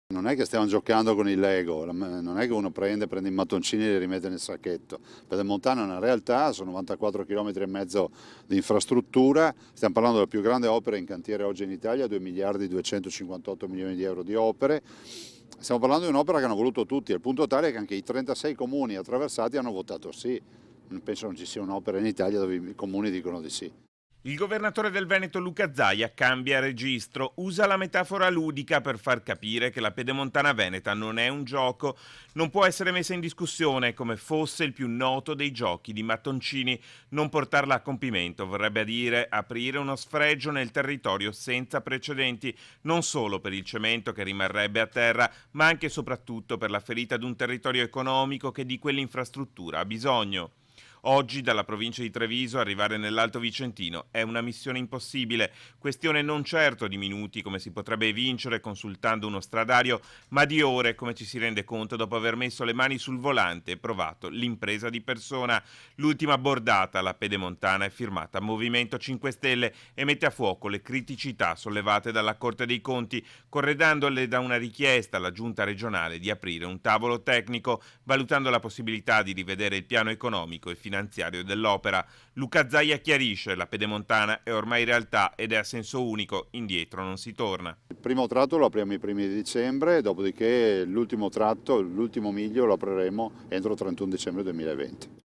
Non è che stiamo giocando con il Lego, non è che uno prende i mattoncini e li rimette nel sacchetto. Pedemontana è una realtà, sono 94 km e mezzo di infrastruttura, stiamo parlando della più grande opera in cantiere oggi in Italia, 2 miliardi 258 milioni di euro di opere. Stiamo parlando di un'opera che hanno voluto tutti, al punto tale che anche i 36 comuni attraversati hanno votato sì. Non penso non ci sia un'opera in Italia dove i comuni dicono di sì. Il governatore del Veneto Luca Zaia cambia registro, usa la metafora ludica per far capire che la pedemontana veneta non è un gioco, non può essere messa in discussione come fosse il più noto dei giochi di mattoncini. Non portarla a compimento vorrebbe dire aprire uno sfregio nel territorio senza precedenti, non solo per il cemento che rimarrebbe a terra, ma anche e soprattutto per la ferita di un territorio economico che di quell'infrastruttura ha bisogno. Oggi dalla provincia di Treviso arrivare nell'Alto Vicentino è una missione impossibile, questione non certo di minuti come si potrebbe vincere consultando uno stradario, ma di ore come ci si rende conto dopo aver messo le mani sul volante e provato l'impresa di persona. L'ultima bordata, la pedemontana, è firmata Movimento 5 Stelle e mette a fuoco le criticità sollevate dalla Corte dei Conti, corredandole da una richiesta alla Giunta regionale di aprire un tavolo tecnico, valutando la possibilità di rivedere il piano economico e finanziario dell'opera. Luca Zaia chiarisce: la pedemontana è ormai realtà ed è a senso unico, indietro non si torna. Il primo tratto lo apriamo i primi di dicembre, dopodiché l'ultimo tratto, l'ultimo miglio lo apriremo entro il 31 dicembre 2020.